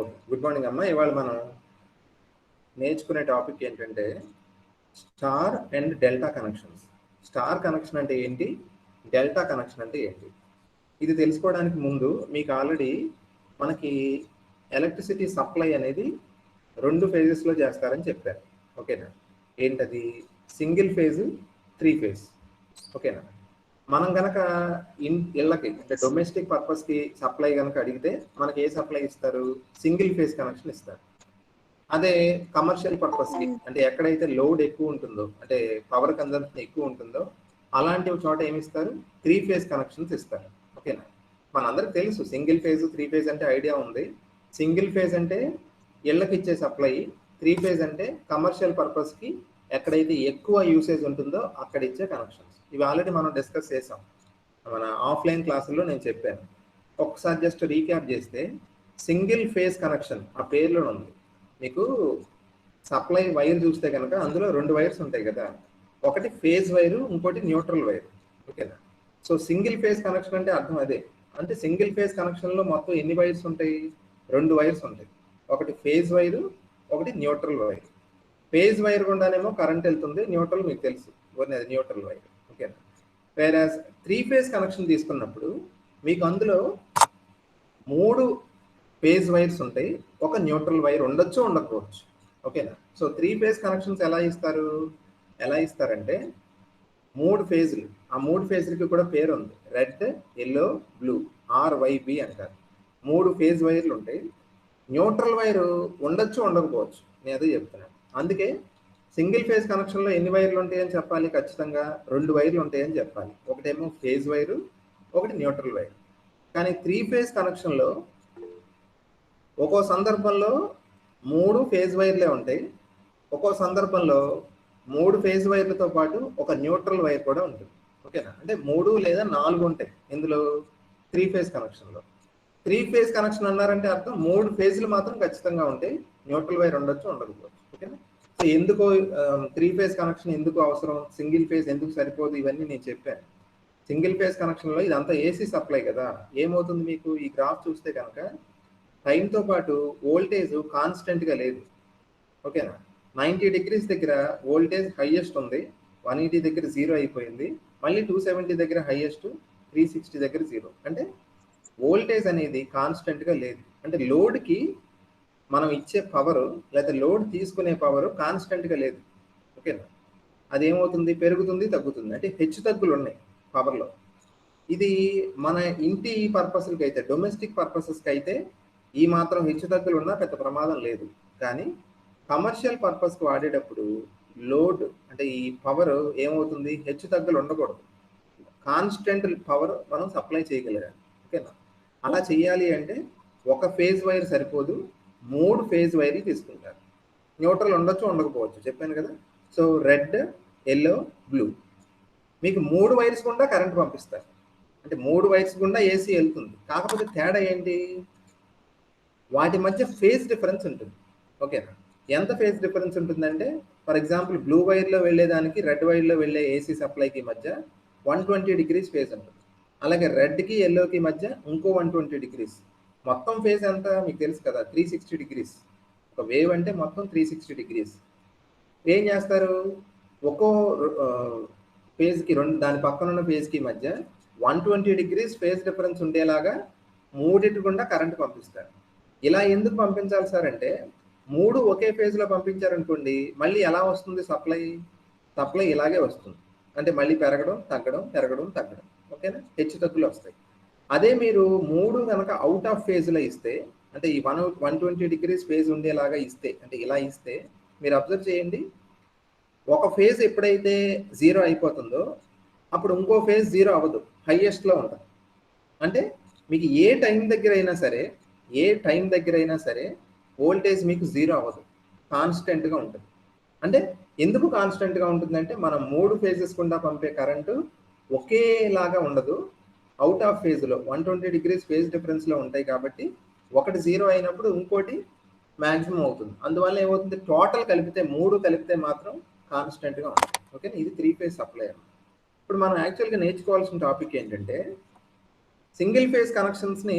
Okay. Good morning అమ్మా. ఇవాళ మనం నేర్చుకునే టాపిక్ ఏంటంటే star and delta connections. Star connection అంటే ఏంటి? డెల్టా కనెక్షన్ అంటే ఏంటి? ఇది తెలుసుకోవడానికి ముందు మీకు ఆల్రెడీ మనకి ఎలక్ట్రిసిటీ సప్లై అనేది 2 ఫేజెస్లో చేస్తారని చెప్పారు. ఓకేనా? ఏంటది? Single phase, 3 phase. ఓకేనా? మనం కనుక ఇళ్ళకి అంటే డొమెస్టిక్ పర్పస్కి సప్లై కనుక అడిగితే మనకి ఏ సప్లై ఇస్తారు? సింగిల్ ఫేజ్ కనెక్షన్ ఇస్తారు. అదే కమర్షియల్ పర్పస్కి అంటే ఎక్కడైతే లోడ్ ఎక్కువ ఉంటుందో అంటే పవర్ కన్జంప్షన్ ఎక్కువ ఉంటుందో అలాంటి చోట ఏమి ఇస్తారు? 3 ఫేజ్ కనెక్షన్స్ ఇస్తారు. ఓకేనా? మనందరికి తెలుసు సింగిల్ ఫేజ్ 3 ఫేజ్ అంటే ఐడియా ఉంది. సింగిల్ ఫేజ్ అంటే ఇళ్ళకి ఇచ్చే సప్లై, 3 ఫేజ్ అంటే కమర్షియల్ పర్పస్కి ఎక్కడైతే ఎక్కువ యూసేజ్ ఉంటుందో అక్కడ ఇచ్చే కనెక్షన్స్. ఇవి ఆల్రెడీ మనం డిస్కస్ చేసాం మన ఆఫ్లైన్ క్లాసుల్లో. నేను చెప్పాను. ఒకసారి జస్ట్ రీక్యాప్ చేస్తే సింగిల్ ఫేజ్ కనెక్షన్ ఆ పేర్లో ఉంది. మీకు సప్లై వైర్ చూస్తే కనుక అందులో 2 వైర్స్ ఉంటాయి కదా, ఒకటి ఫేజ్ వైరు, ఇంకోటి న్యూట్రల్ వైర్. ఓకేనా? సో సింగిల్ ఫేజ్ కనెక్షన్ అంటే అర్థం అదే. అంటే సింగిల్ ఫేజ్ కనెక్షన్లో మొత్తం ఎన్ని వైర్స్ ఉంటాయి? 2 వైర్స్ ఉంటాయి. ఒకటి ఫేజ్ వైరు, ఒకటి న్యూట్రల్ వైర్. ఫేజ్ వైర్ గుండానేమో కరెంట్ వెళ్తుంది, న్యూట్రల్ మీకు తెలుసు అది న్యూట్రల్ వైర్. ఓకేనా? వేరాజ్ 3 ఫేజ్ కనెక్షన్ తీసుకున్నప్పుడు మీకు అందులో 3 ఫేజ్ వైర్స్ ఉంటాయి, ఒక న్యూట్రల్ వైర్ ఉండొచ్చు, ఉండకపోవచ్చు. ఓకేనా? సో 3 ఫేజ్ కనెక్షన్స్ ఎలా ఇస్తారంటే 3 ఫేజ్లు, ఆ 3 ఫేజ్లకి కూడా పేరు ఉంది. రెడ్, ఎల్లో, బ్లూ, RYB అంటారు. 3 ఫేజ్ వైర్లు ఉంటాయి. న్యూట్రల్ వైర్ ఉండొచ్చు, ఉండకపోవచ్చు. నేను అదే చెప్తున్నాను. అందుకే సింగిల్ ఫేజ్ కనెక్షన్లో ఎన్ని వైర్లు ఉంటాయని చెప్పాలి? ఖచ్చితంగా 2 వైర్లు ఉంటాయని చెప్పాలి. ఒకటేమో ఫేజ్ వైరు, ఒకటి న్యూట్రల్ వైర్. కానీ 3 ఫేజ్ కనెక్షన్లో ఒక్కో సందర్భంలో 3 ఫేజ్ వైర్లే ఉంటాయి, ఒక్కో సందర్భంలో 3 ఫేజ్ వైర్లతో పాటు ఒక న్యూట్రల్ వైర్ కూడా ఉంటుంది. ఓకేనా? అంటే 3 లేదా 4 ఉంటాయి ఇందులో 3 ఫేజ్ కనెక్షన్లో. 3 ఫేజ్ కనెక్షన్ అన్నారంటే అర్థం 3 ఫేజ్లు మాత్రం ఖచ్చితంగా ఉంటాయి, న్యూట్రల్ వైర్ ఉండొచ్చు, ఉండకపోవచ్చు. ఓకేనా? సో ఎందుకు 3 ఫేజ్ కనెక్షన్ ఎందుకు అవసరం, సింగిల్ ఫేజ్ ఎందుకు సరిపోదు, ఇవన్నీ నేను చెప్పాను. సింగిల్ ఫేజ్ కనెక్షన్లో ఇదంతా ఏసీ సప్లై కదా, ఏమవుతుంది మీకు ఈ గ్రాఫ్ చూస్తే కనుక టైంతో పాటు వోల్టేజ్ కాన్స్టెంట్గా లేదు. ఓకేనా? 90 డిగ్రీస్ దగ్గర వోల్టేజ్ హైయెస్ట్ ఉంది, 180 దగ్గర 0 అయిపోయింది, మళ్ళీ 270 దగ్గర హైయెస్ట్, 360 దగ్గర 0. అంటే వోల్టేజ్ అనేది కాన్స్టెంట్గా లేదు. అంటే లోడ్కి మనం ఇచ్చే పవర్ లేదా లోడ్ తీసుకునే పవర్ కాన్స్టెంట్గా లేదు. ఓకేనా? అదేమవుతుంది? పెరుగుతుంది, తగ్గుతుంది. అంటే హెచ్చు తగ్గులు ఉన్నాయి పవర్లో. ఇది మన ఇంటి పర్పస్కి అయితే, డొమెస్టిక్ పర్పసెస్కి అయితే ఈ మాత్రం హెచ్చు తగ్గులు ఉన్నా పెద్ద ప్రమాదం లేదు. కానీ కమర్షియల్ పర్పస్కి వాడేటప్పుడు లోడ్ అంటే ఈ పవర్ ఏమవుతుంది? హెచ్చు తగ్గులు ఉండకూడదు, కాన్స్టెంట్ పవర్ మనం సప్లై చేయగలగాలి. ఓకేనా? అలా చేయాలి అంటే ఒక ఫేజ్ వైర్ సరిపోదు, 3 ఫేజ్ వైర్లు తీసుకుంటారు. న్యూట్రల్ ఉండొచ్చు, ఉండకపోవచ్చు, చెప్పాను కదా. సో రెడ్, ఎల్లో, బ్లూ, మీకు 3 వైర్స్ గుండా కరెంట్ పంపిస్తారు. అంటే 3 వైర్స్ గుండా ఏసీ వెళ్తుంది. కాకపోతే తేడా ఏంటి? వాటి మధ్య ఫేజ్ డిఫరెన్స్ ఉంటుంది. ఓకేనా? ఎంత ఫేజ్ డిఫరెన్స్ ఉంటుందంటే ఫర్ ఎగ్జాంపుల్ బ్లూ వైర్లో వెళ్ళేదానికి రెడ్ వైర్లో వెళ్ళే ఏసీ సప్లైకి మధ్య 120 డిగ్రీస్ ఫేజ్ ఉంటుంది. అలాగే రెడ్కి ఎల్లోకి మధ్య ఇంకో 120 డిగ్రీస్. మొత్తం ఫేజ్ ఎంత మీకు తెలుసు కదా, 360 డిగ్రీస్. ఒక వేవ్ అంటే మొత్తం 360 డిగ్రీస్. ఏం చేస్తారు? ఒక్కో ఫేజ్కి దాని పక్కన ఉన్న ఫేజ్కి మధ్య 120 డిగ్రీస్ ఫేజ్ డిఫరెన్స్ ఉండేలాగా మూడింటి గుండా కరెంట్ పంపిస్తారు. ఇలా ఎందుకు పంపించాలి సార్ అంటే 3 ఒకే ఫేజ్లో పంపించారనుకోండి, మళ్ళీ ఎలా వస్తుంది సప్లై ఇలాగే వస్తుంది. అంటే మళ్ళీ పెరగడం, తగ్గడం, పెరగడం, తగ్గడం. ఓకేనా? హెచ్చు తగ్గులు వస్తాయి. అదే మీరు 3 కనుక అవుట్ ఆఫ్ ఫేజ్లో ఇస్తే, అంటే ఈ 120 డిగ్రీస్ ఫేజ్ ఉండేలాగా ఇస్తే, అంటే ఇలా ఇస్తే మీరు అబ్జర్వ్ చేయండి, ఒక ఫేజ్ ఎప్పుడైతే 0 అయిపోతుందో అప్పుడు ఇంకో ఫేజ్ 0 అవ్వదు, హైయెస్ట్లో ఉంటుంది. అంటే మీకు ఏ టైం దగ్గర అయినా సరే వోల్టేజ్ మీకు 0 అవ్వదు, కాన్స్టెంట్గా ఉంటుంది. అంటే ఎందుకు కాన్స్టెంట్గా ఉంటుందంటే మనం 3 ఫేజెస్ గుండా పంపే కరెంటు ఒకేలాగా ఉండదు, అవుట్ ఆఫ్ ఫేజ్లో 120 డిగ్రీస్ ఫేజ్ డిఫరెన్స్లో ఉంటాయి. కాబట్టి ఒకటి 0 అయినప్పుడు ఇంకోటి మ్యాక్సిమం అవుతుంది. అందువల్ల ఏమవుతుంది? టోటల్ కలిపితే 3 కలిపితే మాత్రం కాన్స్టెంట్గా ఉంటుంది. ఓకే? ఇది 3 ఫేజ్ సప్లై. ఇప్పుడు మనం యాక్చువల్గా నేర్చుకోవాల్సిన టాపిక్ ఏంటంటే సింగిల్ ఫేజ్ కనెక్షన్స్ని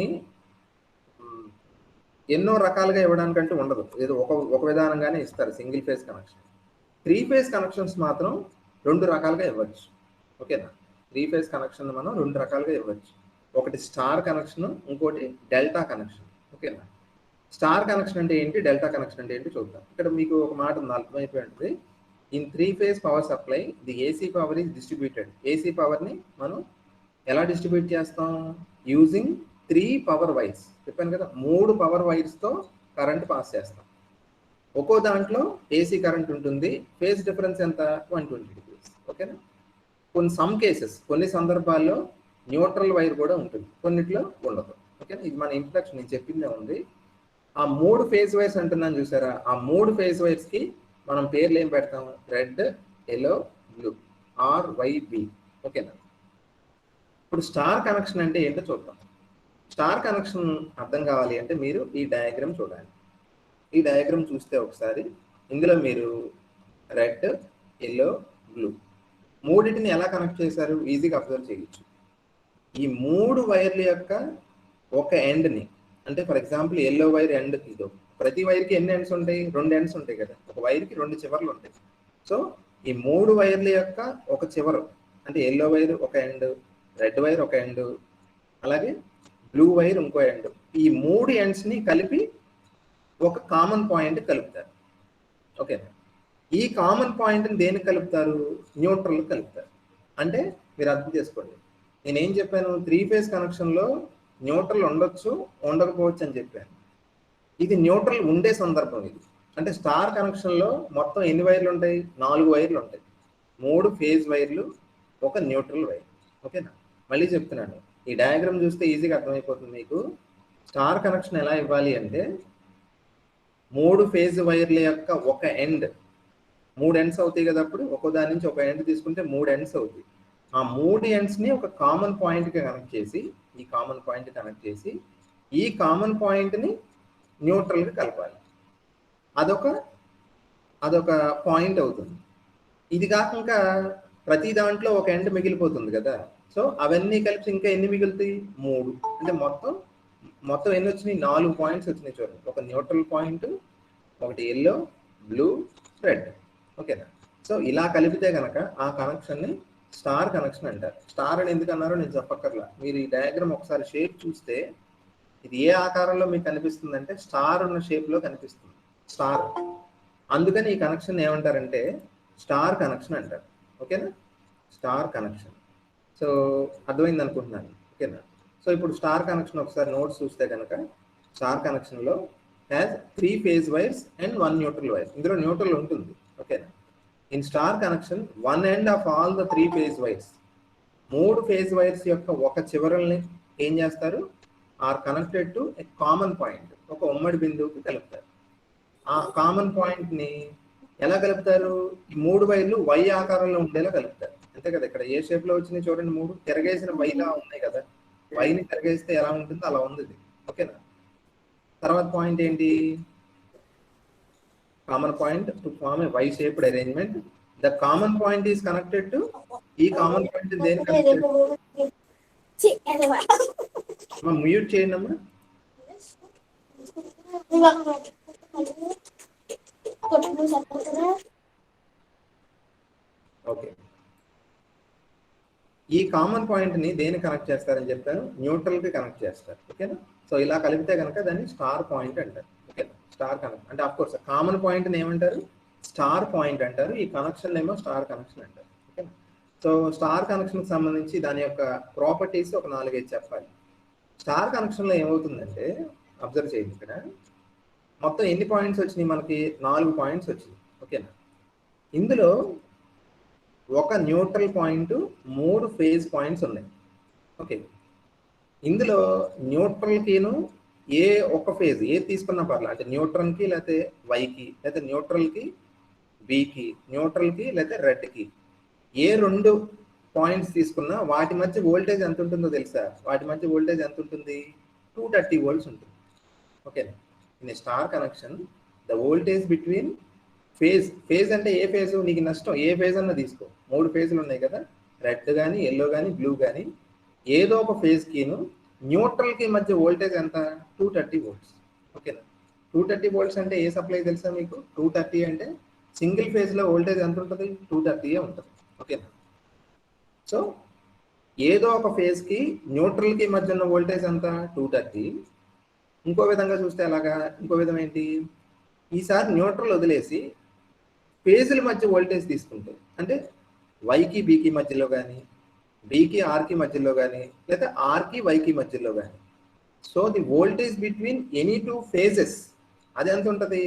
ఎన్నో రకాలుగా ఇవ్వడానికంటూ ఉండదు, ఏదో ఒక విధానంగానే ఇస్తారు single phase connection. 3 phase connections మాత్రం 2 రకాలుగా ఇవ్వచ్చు. ఓకేనా? 3 ఫేజ్ కనెక్షన్ మనం 2 రకాలుగా ఇవ్వచ్చు. ఒకటి స్టార్ కనెక్షన్, ఇంకోటి డెల్టా కనెక్షన్. ఓకేనా? స్టార్ కనెక్షన్ అంటే ఏంటి, డెల్టా కనెక్షన్ అంటే ఏంటి చూద్దాం. ఇక్కడ మీకు ఒక మాట ఉంది, అర్థమైపోయి ఉంటుంది. In 3 phase power supply the AC power is distributed. AC పవర్ని మనం ఎలా డిస్ట్రిబ్యూట్ చేస్తాం? Using 3 power wires. చెప్పాను కదా, 3 పవర్ వైర్స్తో కరెంట్ పాస్ చేస్తాం. ఒక్కో దాంట్లో ఏసీ కరెంట్ ఉంటుంది. ఫేజ్ డిఫరెన్స్ ఎంత? 120 degrees. ఓకేనా? కొన్ని సందర్భాల్లో న్యూట్రల్ వైర్ కూడా ఉంటుంది, కొన్నిట్లో ఉండదు. ఓకేనా? ఇది మన ఇంట్రడక్షన్, నేను చెప్పిందే ఉంది. ఆ 3 ఫేజ్ వైర్స్ అంటున్నాను చూసారా, ఆ 3 ఫేజ్ వైర్స్ కి మనం పేర్లు ఏం పెడతాం? Red, yellow, blue, RYB. ఓకేనా? ఇప్పుడు స్టార్ కనెక్షన్ అంటే ఏంటో చూద్దాం. స్టార్ కనెక్షన్ అర్థం కావాలి అంటే మీరు ఈ డయాగ్రామ్ చూడాలి. ఈ డయాగ్రామ్ చూస్తే ఒకసారి ఇందులో మీరు రెడ్, ఎల్లో, బ్లూ మూడింటిని ఎలా కనెక్ట్ చేశారు ఈజీగా అబ్జర్వ్ చేయొచ్చు. ఈ 3 వైర్ల యొక్క ఒక ఎండ్ని, అంటే for example yellow wire end ఇదో, ప్రతి వైర్కి ఎన్ని ఎండ్స్ ఉంటాయి? 2 ఎండ్స్ ఉంటాయి కదా, ఒక వైర్కి 2 చివర్లు ఉంటాయి. సో ఈ 3 వైర్ల యొక్క ఒక చివరు, అంటే ఎల్లో వైర్ ఒక ఎండ్, రెడ్ వైర్ ఒక ఎండ్, అలాగే బ్లూ వైర్ ఇంకో ఎండ్, ఈ 3 ఎండ్స్ని కలిపి ఒక కామన్ పాయింట్ కలుపుతారు. ఓకే, ఈ కామన్ పాయింట్ని దేనికి కలుపుతారు? న్యూట్రల్ కలుపుతారు. అంటే మీరు అర్థం చేసుకోండి, నేనేం చెప్పాను? 3 ఫేజ్ కనెక్షన్లో న్యూట్రల్ ఉండొచ్చు, ఉండకపోవచ్చు అని చెప్పాను. ఇది న్యూట్రల్ ఉండే సందర్భం ఇది. అంటే స్టార్ కనెక్షన్లో మొత్తం ఎన్ని వైర్లు ఉంటాయి? 4 వైర్లు ఉంటాయి. 3 ఫేజ్ వైర్లు, ఒక న్యూట్రల్ వైర్. ఓకేనా? మళ్ళీ చెప్తున్నాను, ఈ డయాగ్రామ్ చూస్తే ఈజీగా అర్థమైపోతుంది మీకు. స్టార్ కనెక్షన్ ఎలా ఇవ్వాలి అంటే 3 ఫేజ్ వైర్ల యొక్క ఒక ఎండ్, 3 ఎండ్స్ అవుతాయి కదా, అప్పుడు ఒక్కో దాని నుంచి ఒక ఎండ్ తీసుకుంటే 3 ఎండ్స్ అవుతాయి. ఆ 3 ఎండ్స్ని ఒక కామన్ పాయింట్కి కనెక్ట్ చేసి, ఈ కామన్ పాయింట్ కనెక్ట్ చేసి, ఈ కామన్ పాయింట్ని న్యూట్రల్గా కలపాలి. అదొక పాయింట్ అవుతుంది. ఇది కాకుండా ప్రతి దాంట్లో ఒక ఎండ్ మిగిలిపోతుంది కదా, సో అవన్నీ కలిపి ఇంకా ఎన్ని మిగులుతాయి? 3. అంటే మొత్తం ఎన్ని వచ్చినాయి? 4 పాయింట్స్ వచ్చినాయి చూడండి. ఒక న్యూట్రల్ పాయింట్, ఒకటి ఎల్లో, బ్లూ, రెడ్. ఓకేనా? సో ఇలా కలిపితే కనుక ఆ కనెక్షన్ని స్టార్ కనెక్షన్ అంటారు. స్టార్ అని ఎందుకు అన్నారో నేను చెప్పక్కర్లా, మీరు ఈ డయాగ్రామ్ ఒకసారి షేప్ చూస్తే ఇది ఏ ఆకారంలో మీకు కనిపిస్తుంది అంటే స్టార్ ఉన్న షేప్లో కనిపిస్తుంది, స్టార్. అందుకని ఈ కనెక్షన్ ఏమంటారంటే స్టార్ కనెక్షన్ అంటారు. ఓకేనా? Star connection. సో అర్థమైంది అనుకుంటున్నాను. ఓకేనా? సో ఇప్పుడు స్టార్ కనెక్షన్ ఒకసారి నోట్స్ చూస్తే కనుక, స్టార్ కనెక్షన్లో has 3 phase wires and 1 neutral wire. ఇందులో న్యూట్రల్ ఉంటుంది. ఓకేనా? In star connection 1 end of all the 3 phase wires, 3 phase wires యొక్క ఒక చివరల్ని ఏం చేస్తారు? Are connected to a common point, ఒక ఉమ్మడి బిందువుకి కలుపుతారు. ఆ కామన్ పాయింట్ని ఎలా కలుపుతారు? ఈ 3 వైర్లు వై ఆకారంలో ఉండేలా కలుపుతారు. అంతే కదా, ఇక్కడ ఏ షేప్ లో వచ్చినాయి చూడండి, 3 తిరగేసిన వైలా ఉన్నాయి కదా, వైని తిరగేస్తే ఎలా ఉంటుందో అలా ఉంది. ఓకేనా? తర్వాత పాయింట్ ఏంటి? Common point to form a Y shaped arrangement. The common point is connected to, ఈ కామన్ పాయింట్ దేనికి కనెక్టెడ్? మ్యూట్ చేయండి అమ్మా. ఓకే, ఈ కామన్ పాయింట్ ని దేని కనెక్ట్ చేస్తారని చెప్పాను? న్యూట్రల్ కి కనెక్ట్ చేస్తారు. ఓకేనా? సో ఇలా కలిపితే కనుక దాన్ని స్టార్ పాయింట్ అంటారు. ఓకేనా? స్టార్ కనెక్ట్ అంటే ఆఫ్ కోర్స్ కామన్ పాయింట్ ని ఏమంటారు? స్టార్ పాయింట్ అంటారు. ఈ కనెక్షన్ ఏమో స్టార్ కనెక్షన్ అంటారు. ఓకేనా? సో స్టార్ కనెక్షన్ కి సంబంధించి దాని యొక్క ప్రాపర్టీస్ ఒక 4-5 చెప్పాలి. స్టార్ కనెక్షన్ లో ఏమవుతుందంటే, అబ్జర్వ్ చేయండి, ఇక్కడ మొత్తం ఎన్ని పాయింట్స్ వచ్చినాయి మనకి? 4 పాయింట్స్ వచ్చినాయి. ఓకేనా? ఇందులో ఒక న్యూట్రల్ పాయింట్, 3 ఫేజ్ పాయింట్స్ ఉన్నాయి. ఓకే, ఇందులో న్యూట్రల్కిను ఏ ఒక ఫేజ్ ఏది తీసుకున్నా పర్లేదు, అంటే న్యూట్రల్కి లేకపోతే వైకి, లేకపోతే న్యూట్రల్కి బికి, న్యూట్రల్కి లేకపోతే రెడ్కి, ఏ 2 పాయింట్స్ తీసుకున్నా వాటి మధ్య వోల్టేజ్ ఎంత ఉంటుందో తెలుసా? వాటి మధ్య వోల్టేజ్ ఎంత ఉంటుంది? 230 volts ఉంటుంది. ఓకేనా? In star connection the voltage between phase అంటే ఏ ఫేజ్ నీకు నష్టం? ఏ ఫేజ్ అన్నా తీసుకో, 3 ఫేజ్లు ఉన్నాయి కదా, రెడ్ కానీ, ఎల్లో కానీ, బ్లూ కానీ, ఏదో ఒక ఫేజ్ కిను న్యూట్రల్ కి మధ్య వోల్టేజ్ ఎంత? 230 volts. ఓకేనా. 230 volts అంటే ఏ సప్లై తెలుసా మీకు? 230 అంటే సింగిల్ ఫేజ్లో వోల్టేజ్ ఎంత ఉంటుంది? 230 ఉంటుంది. ఓకేనా. సో ఏదో ఒక ఫేజ్కి న్యూట్రల్కి మధ్య ఉన్న వోల్టేజ్ ఎంత? 230. ఇంకో విధంగా చూస్తే ఎలాగా? ఇంకో విధం ఏంటి? ఈసారి న్యూట్రల్ వదిలేసి ఫేజుల మధ్య వోల్టేజ్ తీసుకుంటే, అంటే వైకి బీకి మధ్యలో కానీ, బీకి ఆర్కి మధ్యలో కానీ, లేదా ఆర్కి వైకి మధ్యలో కానీ, so the voltage between any two phases అది ఎంత ఉంటుంది?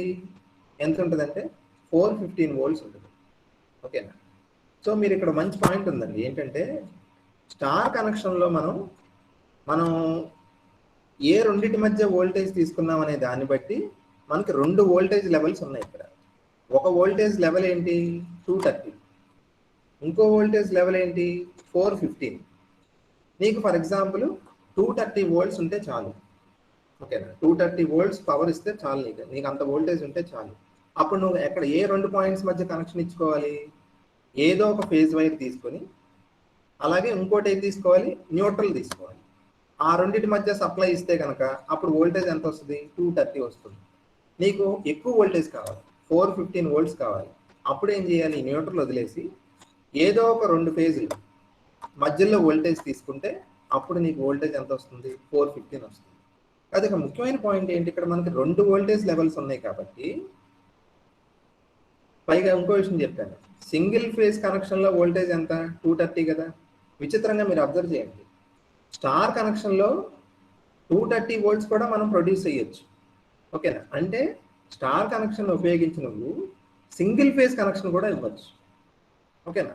ఎంత ఉంటుంది అంటే 415 volts ఉంటుంది. ఓకేనా. సో మీరు ఇక్కడ మంచి పాయింట్ ఉందండి. ఏంటంటే స్టార్ కనెక్షన్లో మనం ఏ రెండింటి మధ్య వోల్టేజ్ తీసుకున్నాం అనే దాన్ని బట్టి మనకి 2 వోల్టేజ్ లెవెల్స్ ఉన్నాయి ఇక్కడ. ఒక వోల్టేజ్ లెవెల్ ఏంటి? 230. ఇంకో వోల్టేజ్ లెవెల్ ఏంటి? 415. నీకు ఫర్ ఎగ్జాంపుల్ 230 volts ఉంటే చాలు. ఓకేనా. 230 volts పవర్ ఇస్తే చాలు. నీకు అంత వోల్టేజ్ ఉంటే చాలు. అప్పుడు నువ్వు ఎక్కడ ఏ 2 పాయింట్స్ మధ్య కనెక్షన్ ఇచ్చుకోవాలి? ఏదో ఒక ఫేజ్ వైర్ తీసుకొని, అలాగే ఇంకోటి ఏది తీసుకోవాలి? న్యూట్రల్ తీసుకోవాలి. ఆ రెండింటి మధ్య సప్లై ఇస్తే కనుక అప్పుడు వోల్టేజ్ ఎంత వస్తుంది? 230 వస్తుంది. నీకు ఎక్కువ వోల్టేజ్ కావాలి, 415 volts కావాలి. అప్పుడు ఏం చేయాలి? న్యూట్రల్ వదిలేసి ఏదో ఒక 2 ఫేజులు మధ్యలో వోల్టేజ్ తీసుకుంటే అప్పుడు నీకు వోల్టేజ్ ఎంత వస్తుంది? 415 వస్తుంది. అది ఒక ముఖ్యమైన పాయింట్ ఏంటి? ఇక్కడ మనకి 2 వోల్టేజ్ లెవెల్స్ ఉన్నాయి కాబట్టి, పైగా ఇంకో విషయం చెప్పాను, సింగిల్ ఫేజ్ కనెక్షన్లో వోల్టేజ్ ఎంత? 230 కదా. విచిత్రంగా మీరు అబ్జర్వ్ చేయండి, స్టార్ కనెక్షన్లో 230 volts కూడా మనం ప్రొడ్యూస్ చేయొచ్చు. ఓకేనా. అంటే స్టార్ కనెక్షన్ ఉపయోగించి నువ్వు సింగిల్ ఫేజ్ కనెక్షన్ కూడా ఇవ్వచ్చు. ఓకేనా.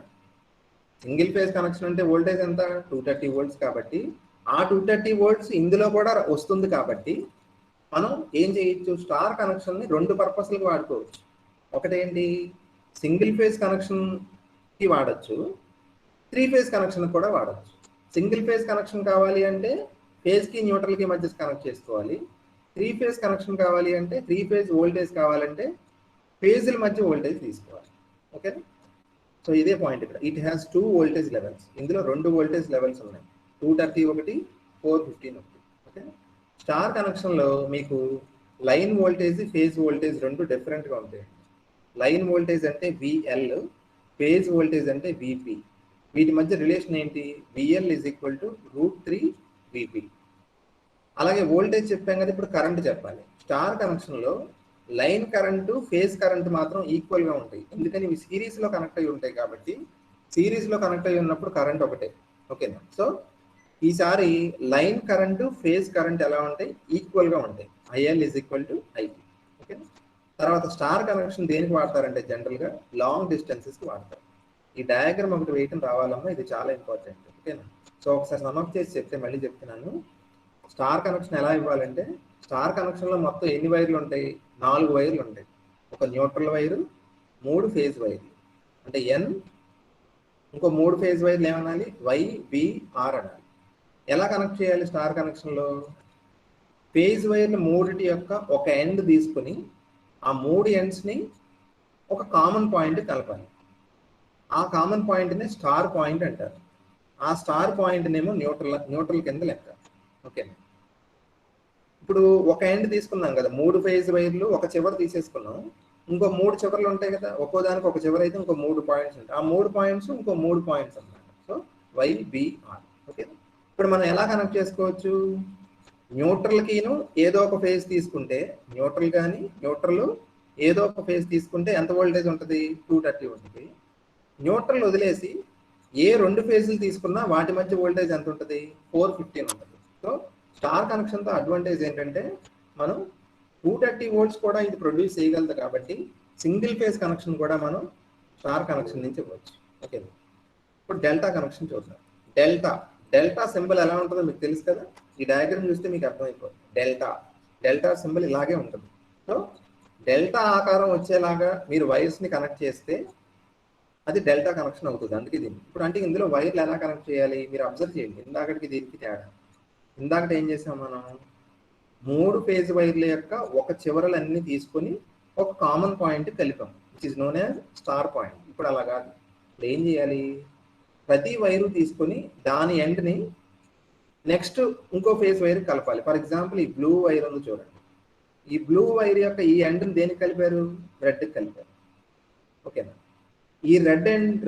సింగిల్ ఫేజ్ కనెక్షన్ అంటే వోల్టేజ్ ఎంత? 230 volts కాబట్టి ఆ 230 volts ఇందులో కూడా వస్తుంది కాబట్టి మనం ఏం చేయొచ్చు? స్టార్ కనెక్షన్ని 2 పర్పస్లకు వాడుకోవచ్చు. ఒకటేంటి? సింగిల్ ఫేజ్ కనెక్షన్కి వాడచ్చు, 3 phase కనెక్షన్ కూడా వాడచ్చు. సింగిల్ ఫేజ్ కనెక్షన్ కావాలి అంటే ఫేజ్కి న్యూట్రల్కి మధ్య కనెక్ట్ చేసుకోవాలి. 3 phase కనెక్షన్ కావాలి అంటే 3 phase వోల్టేజ్ కావాలంటే ఫేజ్ల మధ్య వోల్టేజ్ తీసుకోవాలి. ఓకే. సో ఇదే పాయింట్ ఇక్కడ. It has 2 voltage levels. ఇందులో 2 voltage levels ఉన్నాయి. 230 ఒకటి, 415 ఒకటి. ఓకే. స్టార్ కనెక్షన్లో మీకు లైన్ వోల్టేజ్, ఫేజ్ వోల్టేజ్ 2 డిఫరెంట్గా ఉంటాయి. లైన్ వోల్టేజ్ అంటే VL, ఫేజ్ వోల్టేజ్ అంటే VP. వీటి మధ్య రిలేషన్ ఏంటి? VL = √3 VP. అలాగే వోల్టేజ్ చెప్పాం కదా, ఇప్పుడు కరెంట్ చెప్పాలి. స్టార్ కనెక్షన్లో లైన్ కరెంటు, ఫేజ్ కరెంట్ మాత్రం ఈక్వల్గా ఉంటాయి. ఎందుకని ఇవి సిరీస్లో కనెక్ట్ అయి ఉంటాయి కాబట్టి, సిరీస్లో కనెక్ట్ అయి ఉన్నప్పుడు కరెంట్ ఒకటే. ఓకేనా. సో ఈసారి లైన్ కరెంటు, ఫేజ్ కరెంట్ ఎలా ఉంటాయి? ఈక్వల్గా ఉంటాయి. IL = IP. ఓకే. తర్వాత స్టార్ కనెక్షన్ దేనికి వాడతారంటే జనరల్గా లాంగ్ డిస్టెన్సెస్కి వాడతారు. ఈ డయాగ్రామ్ ఒకటి వేయటం రావాలమ్మా, ఇది చాలా ఇంపార్టెంట్. ఓకేనా. సో ఒకసారి సమప్ చేసి చెప్తే మళ్ళీ చెప్తున్నాను. స్టార్ కనెక్షన్ ఎలా ఇవ్వాలంటే, స్టార్ కనెక్షన్లో మొత్తం ఎన్ని వైర్లు ఉంటాయి? 4 వైర్లు ఉంటాయి. ఒక న్యూట్రల్ వైరు, 3 ఫేజ్ వైర్లు అంటే N, ఇంకో 3 ఫేజ్ వైర్లు ఏమనాలి? Y, B, R అనాలి. ఎలా కనెక్ట్ చేయాలి స్టార్ కనెక్షన్లో? ఫేజ్ వైర్లు 3 యొక్క ఒక ఎండ్ తీసుకుని ఆ 3 ఎండ్స్ని ఒక కామన్ పాయింట్ కలపాలి. ఆ కామన్ పాయింట్ని స్టార్ పాయింట్ అంటారు. ఆ స్టార్ పాయింట్నేమో న్యూట్రల్ కింద లెక్క. ఓకే. ఇప్పుడు ఒక ఎండ్ తీసుకున్నాం కదా, 3 ఫేజ్ వైర్లు ఒక చివర తీసేసుకున్నాం. ఇంకో 3 చివర్లు ఉంటాయి కదా, ఒక్కో దానికి ఒక చివర అయితే ఇంకో 3 పాయింట్స్ ఉంటాయి. ఆ 3 పాయింట్స్ ఇంకో 3 పాయింట్స్ అన్నమాట. So Y, B, R. Okay. ఇప్పుడు మనం ఎలా కనెక్ట్ చేసుకోవచ్చు? న్యూట్రల్కిను ఏదో ఒక ఫేజ్ తీసుకుంటే, న్యూట్రల్ ఏదో ఒక ఫేజ్ తీసుకుంటే ఎంత వోల్టేజ్ ఉంటుంది? 230 ఉంటుంది. న్యూట్రల్ వదిలేసి ఏ 2 ఫేజ్లు తీసుకున్నా వాటి మధ్య వోల్టేజ్ ఎంత ఉంటుంది? 415 ఉంటుంది. సో స్టార్ కనెక్షన్తో అడ్వాంటేజ్ ఏంటంటే మనం 230 volts కూడా ఇది ప్రొడ్యూస్ చేయగలదు కాబట్టి సింగిల్ ఫేజ్ కనెక్షన్ కూడా మనం స్టార్ కనెక్షన్ నుంచి ఇవ్వచ్చు. ఓకే. ఇప్పుడు డెల్టా కనెక్షన్ చూద్దాం. డెల్టా సింబల్ ఎలా ఉంటుందో మీకు తెలుసు కదా. ఈ డయాగ్రామ్ చూస్తే మీకు అర్థమైపోతుంది. డెల్టా సింబల్ ఇలాగే ఉంటుంది. సో డెల్టా ఆకారం వచ్చేలాగా మీరు వైర్స్ని కనెక్ట్ చేస్తే అది డెల్టా కనెక్షన్ అవుతుంది. అందుకే దీన్ని ఇప్పుడు అంటే ఇందులో వైర్లు ఎలా కనెక్ట్ చేయాలి మీరు అబ్జర్వ్ చేయండి. ఇందాకటికి దీనికి తేడా. ఇందాకటి ఏం చేసాం మనం? 3 ఫేజ్ వైర్ల యొక్క ఒక చివరలన్నీ తీసుకొని ఒక కామన్ పాయింట్ కలిపాం, which is known as star point. ఇప్పుడు అలా కాదు. ఇప్పుడు ఏం చేయాలి? ప్రతి వైరు తీసుకొని దాని ఎండ్ని నెక్స్ట్ ఇంకో ఫేజ్ వైర్ కలపాలి. ఫర్ ఎగ్జాంపుల్ ఈ బ్లూ వైర్ ఉంది చూడండి. ఈ బ్లూ వైర్ యొక్క ఈ ఎండ్ని దేనికి కలిపారు? రెడ్కి కలిపారు. ఓకేనా? ఈ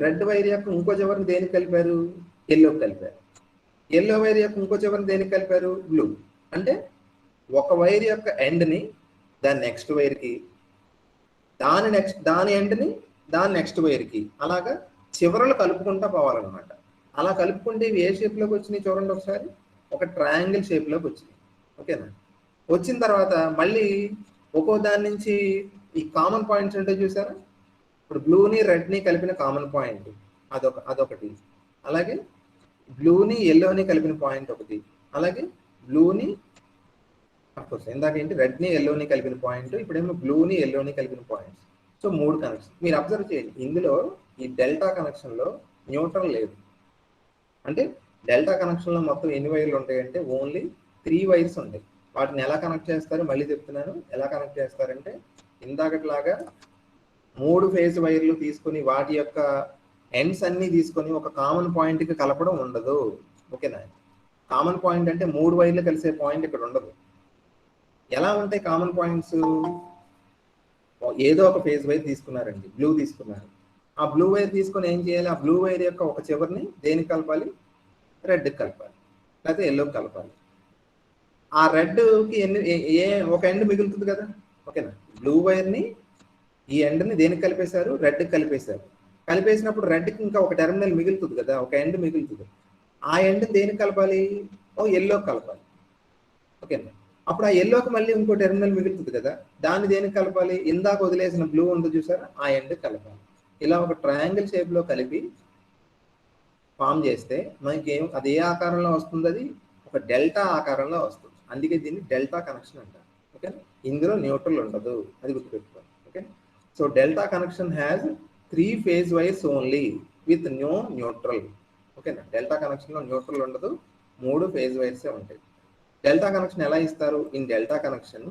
రెడ్ వైర్ యొక్క ఇంకో చివరిని దేనికి కలిపారు? ఎల్లోకి కలిపారు. ఎల్లో వైర్ యొక్క ఇంకో చివరిని దేనికి కలిపారు? బ్లూ. అంటే ఒక వైర్ యొక్క ఎండ్ని దాని నెక్స్ట్ వైర్కి, దాని ఎండ్ని దాని నెక్స్ట్ వైర్కి, అలాగా చివరలు కలుపుకుంటా పోవాలన్నమాట. అలా కలుపుకుంటే ఇవి ఏ షేప్లోకి వచ్చినాయి చూడండి ఒకసారి. ఒక ట్రయాంగిల్ షేప్లోకి వచ్చినాయి. ఓకేనా? వచ్చిన తర్వాత మళ్ళీ ఒక్కో దాని నుంచి ఈ కామన్ పాయింట్స్ అంటే చూసారా? ఇప్పుడు బ్లూని రెడ్ని కలిపిన కామన్ పాయింట్ అదొకటి, అలాగే బ్లూని ఎల్లోని కలిపిన పాయింట్ ఒకటి, అలాగే బ్లూని అఫ్కోర్స్ ఇందాక ఏంటి రెడ్ని ఎల్లోని కలిపిన పాయింట్, ఇప్పుడేమో బ్లూని ఎల్లోని కలిపిన పాయింట్స్. So 3 connection. మీరు అబ్జర్వ్ చేయండి, ఇందులో ఈ డెల్టా కనెక్షన్లో న్యూట్రల్ లేదు. అంటే డెల్టా కనెక్షన్లో మొత్తం ఎన్ని వైర్లు ఉంటాయంటే ఓన్లీ 3 వైర్స్ ఉంటాయి. వాటిని ఎలా కనెక్ట్ చేస్తారు మళ్ళీ చెప్తున్నాను. ఎలా కనెక్ట్ చేస్తారంటే ఇందాకట్లాగా 3 ఫేజ్ వైర్లు తీసుకొని వాటి యొక్క ఎండ్స్ అన్ని తీసుకొని ఒక కామన్ పాయింట్కి కలపడం ఉండదు. ఓకేనా? కామన్ పాయింట్ అంటే 3 వైర్లు కలిసే పాయింట్ ఇక్కడ ఉండదు. ఎలా ఉంటాయి కామన్ పాయింట్స్? ఏదో ఒక ఫేజ్ వైర్ తీసుకున్నారండి, బ్లూ తీసుకున్నారు. ఆ బ్లూ వైర్ తీసుకొని ఏం చేయాలి? ఆ బ్లూ వైర్ యొక్క ఒక చివరిని దేనికి కలపాలి? రెడ్కి కలపాలి, లేకపోతే ఎల్లోకి కలపాలి. ఆ రెడ్కి ఒక ఎండ్ మిగులుతుంది కదా. ఓకేనా? బ్లూ వైర్ని ఈ ఎండ్ని దేనికి కలిపేశారు? రెడ్కి కలిపేశారు. కలిపేసినప్పుడు రెడ్కి ఇంకా ఒక టెర్మినల్ మిగులుతుంది కదా, ఒక ఎండ్ మిగులుతుంది. ఆ ఎండ్ దేనికి కలపాలి? ఎల్లోకి కలపాలి. ఓకేనా? అప్పుడు ఆ ఎల్లోకి మళ్ళీ ఇంకో టెర్మినల్ మిగులుతుంది కదా, దాన్ని దేనికి కలపాలి? ఇందాక వదిలేసిన బ్లూ ఉంది చూసారా, ఆ ఎండ్ కలపాలి. ఇలా ఒక ట్రయాంగిల్ షేప్లో కలిపి ఫామ్ చేస్తే మనకి అది ఏ ఆకారంలో వస్తుంది? అది ఒక డెల్టా ఆకారంలో వస్తుంది. అందుకే దీన్ని డెల్టా కనెక్షన్ అంటారు. ఓకే? ఇందులో న్యూట్రల్ ఉండదు, అది గుర్తుపెట్టుకోండి. Okay? So delta connection has 3 phase wires only with no neutral. ఓకేనా? డెల్టా కనెక్షన్లో న్యూట్రల్ ఉండదు, 3 ఫేజ్ వైర్సే ఉంటాయి. డెల్టా కనెక్షన్ ఎలా ఇస్తారు? In delta connection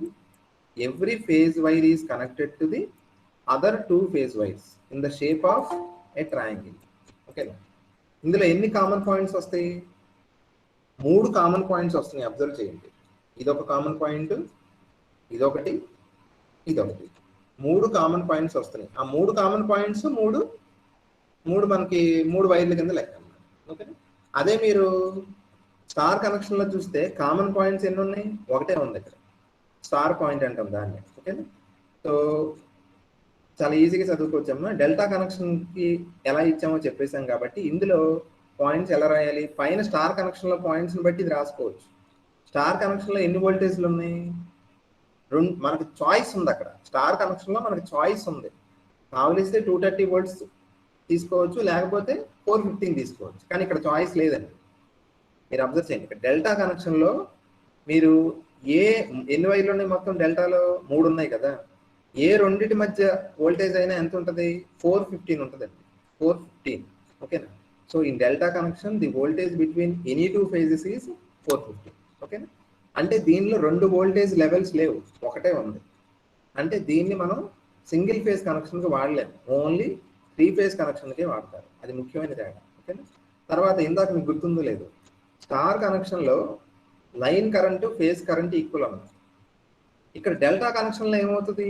every phase wire is connected to the other 2 phase wires in the shape of a triangle. ఓకేనా? ఇందులో ఎన్ని కామన్ పాయింట్స్ వస్తాయి? 3 కామన్ పాయింట్స్ వస్తున్నాయి. అబ్జర్వ్ చేయండి, ఇదొక కామన్ పాయింట్, ఇదొకటి, ఇదొకటి. 3 కామన్ పాయింట్స్ వస్తున్నాయి. ఆ 3 కామన్ పాయింట్స్ మూడు మనకి 3 వైర్ల కింద లెక్క అన్నమాట. ఓకే? అదే మీరు స్టార్ కనెక్షన్ లో చూస్తే కామన్ పాయింట్స్ ఎన్ని ఉన్నాయి? ఒకటే ఉంది ఇక్కడ, స్టార్ పాయింట్ అంటాం దాన్ని. ఓకేనా? సో చాలా ఈజీగా చదువుకోవచ్చమ్మా. డెల్టా కనెక్షన్ కి ఎలా ఇచ్చామో చెప్పేసాం కాబట్టి ఇందులో పాయింట్స్ ఎలా రాయాలి? పైన స్టార్ కనెక్షన్ లో పాయింట్స్ బట్టి ఇది రాసుకోవచ్చు. స్టార్ కనెక్షన్ లో ఎన్ని వోల్టేజ్లు ఉన్నాయి? మనకి చాయిస్ ఉంది అక్కడ. స్టార్ కనెక్షన్ లో మనకి చాయిస్ ఉంది. కావలిస్తే 230 వోల్ట్స్ తీసుకోవచ్చు, లేకపోతే 415 తీసుకోవచ్చు. కానీ ఇక్కడ చాయిస్ లేదండి. మీరు అబ్జర్వ్ చేయండి, ఇక్కడ డెల్టా కనెక్షన్ లో మీరు ఎన్ని వైర్లు ఉన్నాయి? మొత్తం డెల్టాలో 3 ఉన్నాయి కదా. ఏ రెండింటి మధ్య వోల్టేజ్ అయినా ఎంత ఉంటుంది? 415 ఉంటుందండి, 415. ఓకేనా? So in delta connection the voltage between any 2 phases is 415. ఓకేనా? అంటే దీనిలో 2 వోల్టేజ్ లెవెల్స్ లేవు, ఒకటే ఉంది. అంటే దీన్ని మనం సింగిల్ ఫేజ్ కనెక్షన్కి వాడలేము, ఓన్లీ 3 ఫేజ్ కనెక్షన్కే వాడతారు. అది ముఖ్యమైన తేడా. ఓకేనా? తర్వాత ఇందాక మీకు గుర్తుందో లేదు, స్టార్ కనెక్షన్లో line current phase current equal అన్నమాట. ఇక్కడ డెల్టా కనెక్షన్లో ఏమవుతుంది?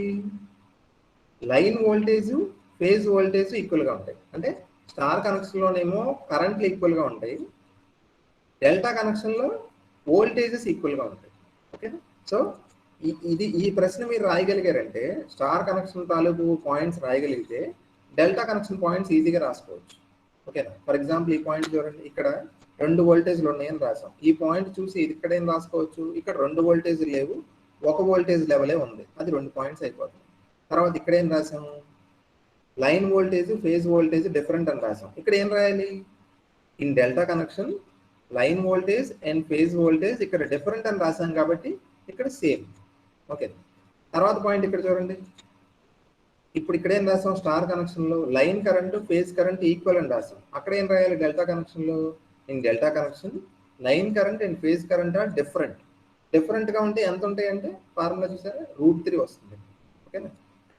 లైన్ వోల్టేజ్ ఫేజ్ వోల్టేజ్ ఈక్వల్గా ఉంటాయి. అంటే స్టార్ కనెక్షన్లోనేమో కరెంట్లు ఈక్వల్గా ఉంటాయి, డెల్టా కనెక్షన్లో వోల్టేజెస్ ఈక్వల్గా ఉంటాయి. ఓకేనా? సో ఈ ప్రశ్న మీరు రాయగలిగారంటే, స్టార్ కనెక్షన్ తాలూకు పాయింట్స్ రాయగలిగితే డెల్టా కనెక్షన్ పాయింట్స్ ఈజీగా రాసుకోవచ్చు. ఓకేనా? ఫర్ ఎగ్జాంపుల్ ఈ పాయింట్ చూడండి, ఇక్కడ 2 వోల్టేజ్లు ఉన్నాయని రాసాం. ఈ పాయింట్ చూసి ఇక్కడ ఏం రాసుకోవచ్చు? ఇక్కడ 2 వోల్టేజ్లు లేవు, 1 వోల్టేజ్ లెవెలే ఉంది, అది 2 పాయింట్స్ అయిపోతుంది. తర్వాత ఇక్కడ ఏం రాసాము? Line voltage phase voltage different అని రాసాం. ఇక్కడ ఏం రాయాలి? In delta connection line voltage and phase voltage ఇక్కడ డిఫరెంట్ అని రాసాం కాబట్టి ఇక్కడ సేమ్. ఓకే? తర్వాత పాయింట్ ఇక్కడ చూడండి, ఇప్పుడు ఇక్కడ ఏం రాసాం? స్టార్ కనెక్షన్లో line current phase current equal అని రాసాం. అక్కడ ఏం రాయాలి? డెల్టా కనెక్షన్లో in delta connection line current and phase current are different. డిఫరెంట్గా ఉంటే ఎంత ఉంటాయి అంటే ఫార్ములా చూసారా, √3 వస్తుంది. ఓకేనా?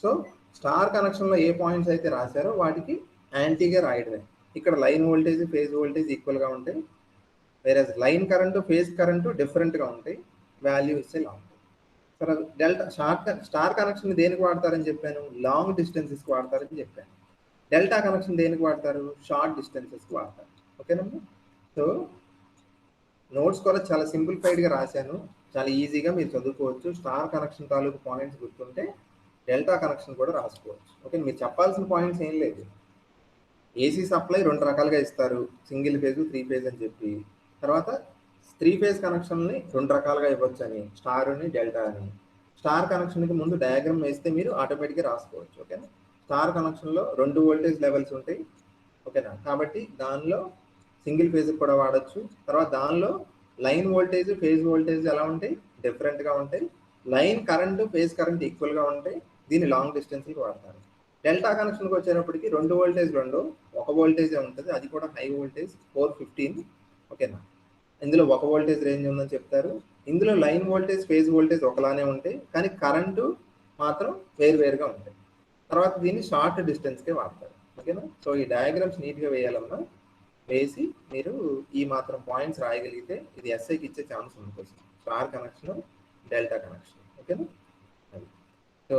సో స్టార్ కనెక్షన్లో ఏ పాయింట్స్ అయితే రాశారో వాటికి యాంటీగా రాయడమే. ఇక్కడ లైన్ వోల్టేజ్ ఫేజ్ వోల్టేజ్ ఈక్వల్గా ఉంటాయి, వేరే లైన్ కరెంటు ఫేజ్ కరెంటు డిఫరెంట్గా ఉంటాయి, వాల్యూ ఇస్తే ఇలా ఉంటుంది. సరే డెల్టా స్టార్ కనెక్షన్ దేనికి వాడతారని చెప్పాను, లాంగ్ డిస్టెన్సెస్కి వాడతారని చెప్పాను. డెల్టా కనెక్షన్ దేనికి వాడతారు, షార్ట్ డిస్టెన్సెస్కి వాడతారు. ఓకేనమ్మా. సో నోట్స్ కూడా చాలా సింప్లిఫైడ్గా రాశాను, చాలా ఈజీగా మీరు చదువుకోవచ్చు. స్టార్ కనెక్షన్ తాలూకు పాయింట్స్ గుర్తుంటే డెల్టా కనెక్షన్ కూడా రాసుకోవచ్చు. ఓకే, మీరు చెప్పాల్సిన పాయింట్స్ ఏం లేదు. ఏసీ సప్లై 2 రకాలుగా ఇస్తారు, సింగిల్ ఫేజ్ 3 ఫేజ్ అని చెప్పి. తర్వాత 3 ఫేజ్ కనెక్షన్ని 2 రకాలుగా ఇవ్వచ్చు అని, స్టార్ అని డెల్టా అని. స్టార్ కనెక్షన్కి ముందు డయాగ్రామ్ వేస్తే మీరు ఆటోమేటిక్గా రాసుకోవచ్చు. ఓకేనా. స్టార్ కనెక్షన్లో 2 వోల్టేజ్ లెవెల్స్ ఉంటాయి. ఓకేనా, కాబట్టి దానిలో సింగిల్ ఫేజ్ కూడా వాడచ్చు. తర్వాత దానిలో లైన్ వోల్టేజ్ ఫేజ్ వోల్టేజ్ ఎలా ఉంటాయి, డిఫరెంట్గా ఉంటాయి. లైన్ కరెంట్ ఫేజ్ కరెంట్ ఈక్వల్గా ఉంటాయి. దీన్ని లాంగ్ డిస్టెన్స్కి వాడతారు. డెల్టా కనెక్షన్కి వచ్చేటప్పటికి 2 వోల్టేజ్ 1 వోల్టేజే ఉంటుంది, అది కూడా హై వోల్టేజ్ 415. ఓకేనా, ఇందులో 1 వోల్టేజ్ రేంజ్ ఉందని చెప్తారు. ఇందులో లైన్ వోల్టేజ్ ఫేజ్ వోల్టేజ్ ఒకలానే ఉంటాయి, కానీ కరెంటు మాత్రం వేరువేరుగా ఉంటాయి. తర్వాత దీన్ని షార్ట్ డిస్టెన్స్కే వాడతారు. ఓకేనా. సో ఈ డయాగ్రామ్స్ నీట్గా వేయాలన్నా, వేసి మీరు ఈ మాత్రం పాయింట్స్ రాయగలిగితే ఇది ఎస్ఐకి ఇచ్చే ఛాన్స్ ఉంది. Star connection, delta connection. ఓకేనా. సో